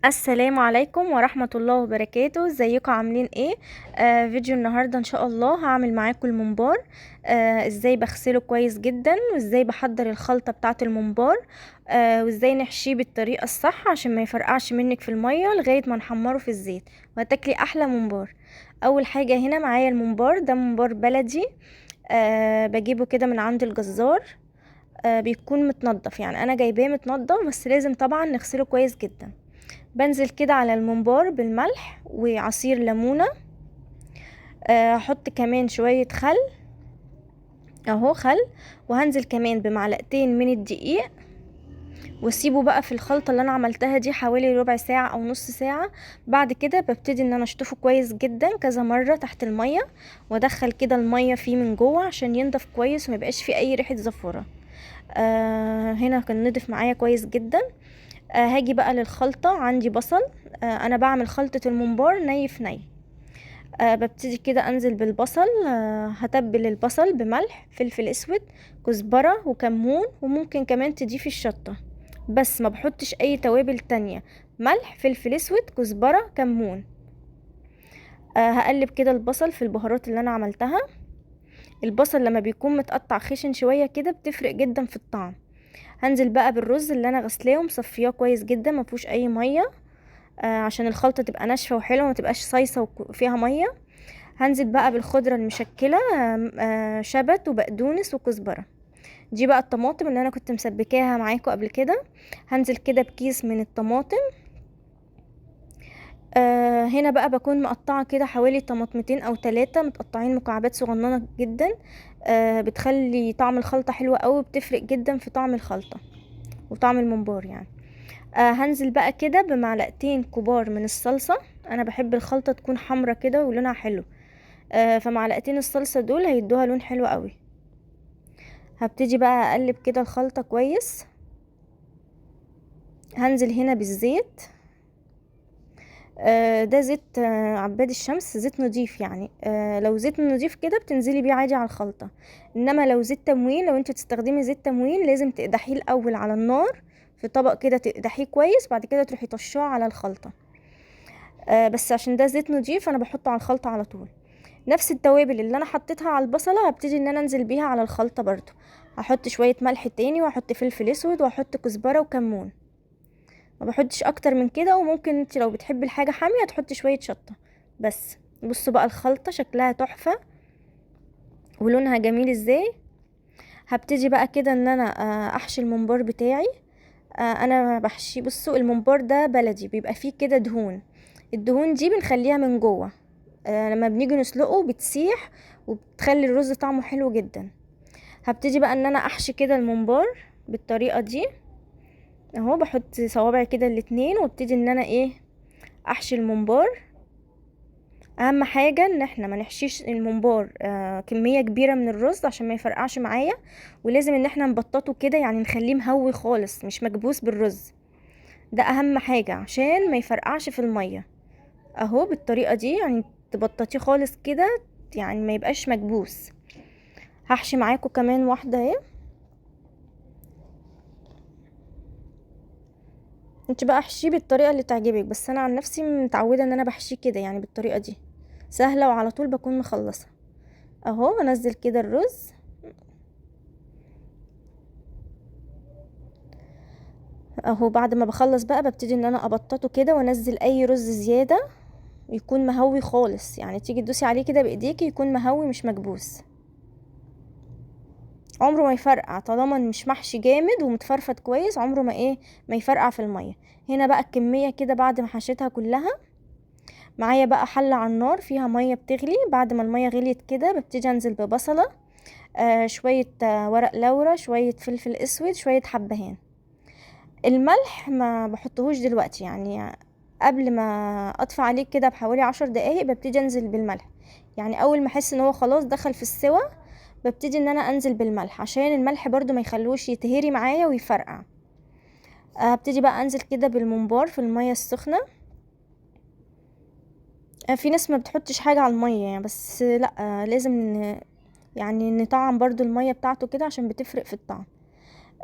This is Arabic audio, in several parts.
السلام عليكم ورحمة الله وبركاته. ازيكم عاملين ايه؟ فيديو النهاردة ان شاء الله هعمل معاكم الممبار. ازاي بغسله كويس جدا، وازاي بحضر الخلطة بتاعة الممبار. وازاي نحشيه بالطريقة الصح عشان ما يفرقعش منك في المية لغاية ما نحمره في الزيت وهتاكلي احلى ممبار. اول حاجة هنا معايا الممبار، ده ممبار بلدي. بجيبه كده من عند الجزار. بيكون متنضف، يعني انا جايباه متنضف، بس لازم طبعا نغسله كويس جدا. بنزل كده على الممبار بالملح وعصير ليمونة. هحط كمان شوية خل، اهو خل. وهنزل كمان بمعلقتين من الدقيق، واسيبه بقى في الخلطة اللي انا عملتها دي حوالي ربع ساعة او نص ساعة. بعد كده ببتدي ان انا اشطفه كويس جدا كذا مرة تحت المية، وادخل كده المية فيه من جوه عشان ينضف كويس وما يبقاش فيه اي ريحة زفرة. هنا كان نضف معايا كويس جدا. هاجي بقى للخلطة، عندي بصل. انا بعمل خلطة الممبار ني في ني. ببتدي كده انزل بالبصل. هتبل البصل بملح، فلفل اسود، كزبرة وكمون، وممكن كمان تضيفي الشطة. بس ما بحطش اي توابل تانية، ملح فلفل اسود كزبرة كمون. هقلب كده البصل في البهارات اللي انا عملتها. البصل لما بيكون متقطع خشن شوية كده بتفرق جدا في الطعم. هنزل بقى بالرز اللي انا غسلاه ومصفياه كويس جدا، ما فيهوش اي ميه. عشان الخلطه تبقى ناشفه وحلوه، ما تبقاش صيصه وفيها ميه. هنزل بقى بالخضره المشكله، شبت وبقدونس وكزبره. دي بقى الطماطم اللي انا كنت مسبكاها معاكم قبل كده. هنزل كده بكيس من الطماطم. هنا بقى بكون مقطعه كده حوالي طماطمتين او 3 متقطعين مكعبات صغننه جدا. بتخلي طعم الخلطه حلوه قوي، بتفرق جدا في طعم الخلطه وطعم الممبار يعني. هنزل بقى كده بمعلقتين كبار من الصلصة. انا بحب الخلطة تكون حمرة كده ولونها حلو. فمعلقتين الصلصة دول هيدوها لون حلو قوي. هبتدي بقى اقلب كده الخلطة كويس. هنزل هنا بالزيت. ده زيت عباد الشمس، زيت نضيف يعني. لو زيت نضيف كده بتنزلي بيه عادي على الخلطة. انما لو زيت تموين، لو انت تستخدمي زيت تموين لازم تقدحيه الاول على النار في طبق كده، تقدحيه كويس، بعد كده تروحي طشاه على الخلطة. بس عشان ده زيت نضيف انا بحطه على الخلطة على طول. نفس التوابل اللي انا حطيتها على البصلة هبتدي ان انا انزل بيها على الخلطة برضو. هحط شوية ملح تاني، واحط فلفل اسود، واحط كزبرة وكمون. ما بحطش اكتر من كده، وممكن انت لو بتحبي الحاجة حامية تحطي شوية شطة. بس بصوا بقى الخلطة شكلها تحفة ولونها جميل ازاي. هبتدي بقى كده ان انا احشي الممبار بتاعي. انا بحشي، بصوا الممبار ده بلدي بيبقى فيه كده دهون. الدهون دي بنخليها من جوه. لما بنيجي نسلقه بتسيح، وبتخلي الرز طعمه حلو جدا. هبتدي بقى ان انا احشي كده الممبار بالطريقة دي. اهو بحط صوابعي كده الاتنين، وابتدي ان انا ايه، احشي الممبار. اهم حاجة ان احنا ما نحشيش الممبار كمية كبيرة من الرز عشان ما يفرقعش معايا. ولازم ان احنا نبططه كده، يعني نخليه مهوي خالص مش مكبوس بالرز. ده اهم حاجة عشان ما يفرقعش في المية. اهو بالطريقة دي يعني تبططيه خالص كده، يعني ما يبقاش مكبوس. هحشي معاكم كمان واحدة اهي. انت بقى احشيه بالطريقة اللي تعجبك، بس انا عن نفسي متعودة ان انا بحشيه كده يعني بالطريقة دي. سهلة وعلى طول بكون مخلصة. اهو انزل كده الرز. اهو بعد ما بخلص بقى ببتدي ان انا ابططه كده، وانزل اي رز زيادة يكون مهوي خالص، يعني تيجي تدوسي عليه كده بايديك يكون مهوي مش مكبوس. عمره ما يفرقع طالما مش محشي جامد ومتفرفت كويس، عمره ما ايه، ما يفرقع في المية. هنا بقى الكمية كده بعد ما حشيتها كلها. معايا بقى حلة على النار فيها مية بتغلي. بعد ما المية غليت كده ببتدي انزل ببصلة. شوية ورق لورا، شوية فلفل اسود، شوية حبهان. الملح ما بحطهوش دلوقتي يعني. قبل ما اطفي عليه كده بحوالي 10 دقايق ببتدي انزل بالملح. يعني اول ما احس ان هو خلاص دخل في السوا ببتدي ان انا انزل بالملح، عشان الملح برضو ما يخلوش يتهري معايا ويفرقع. هبتدي بقى انزل كده بالممبار في المية السخنة. في ناس ما بتحطش حاجة على المية يعني، بس لا، لازم يعني نطعم برضو المية بتاعته كده عشان بتفرق في الطعم.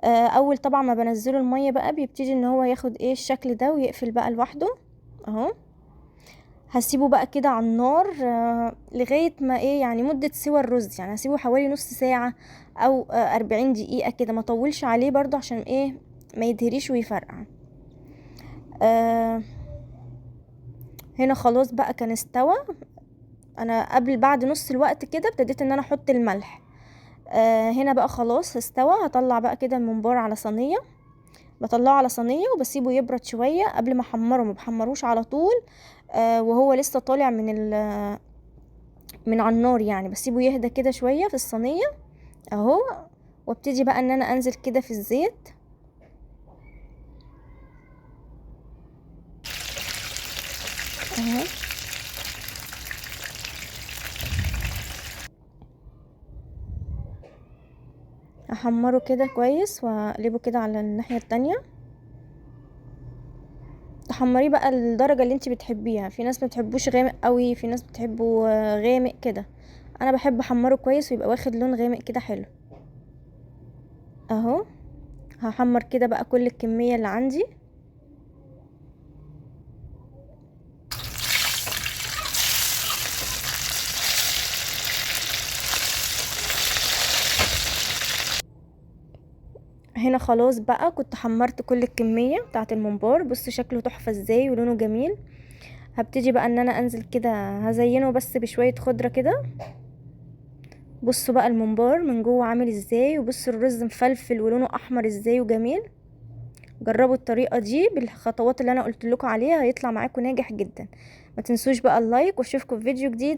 اول طبعا ما بنزله المية بقى بيبتدي ان هو ياخد ايه الشكل ده ويقفل بقى لوحده اهو. هسيبه بقى كده على النار لغاية ما ايه يعني مدة سوى الرز، يعني هسيبه حوالي نص ساعة او 40 دقيقة كده، ما طولش عليه برضو عشان ايه ما يدهريش ويفرقع. هنا خلاص بقى كان استوى. انا بعد نص الوقت كده ابتديت ان انا احط الملح. هنا بقى خلاص استوى. هطلع بقى كده الممبار على صينية، بطلعه على صينية وبسيبه يبرد شوية قبل ما احمره، ما بحمروش على طول وهو لسه طالع من على النار، يعني بسيبه يهدى كده شوية في الصينية اهو. وابتدي بقى ان انا انزل كده في الزيت اهو، احمره كده كويس واقلبه كده على الناحية التانية. تحمريه بقى الدرجة اللي انت بتحبيها، في ناس ما بتحبوش غامق قوي، في ناس بتحبه غامق كده. انا بحب احمره كويس ويبقى واخد لون غامق كده حلو اهو. هحمر كده بقى كل الكمية اللي عندي. هنا خلاص بقى كنت حمرت كل الكمية بتاعة الممبار. بص شكله تحفة ازاي ولونه جميل. هبتدي بقى ان انا انزل كده، هزينه بس بشوية خضرة كده. بصوا بقى الممبار من جوه عامل ازاي، وبصوا الرز مفلفل ولونه احمر ازاي وجميل. جربوا الطريقة دي بالخطوات اللي انا قلت لكم عليها، هيطلع معاكم ناجح جدا. ما تنسوش بقى اللايك، واشوفكم في فيديو جديد.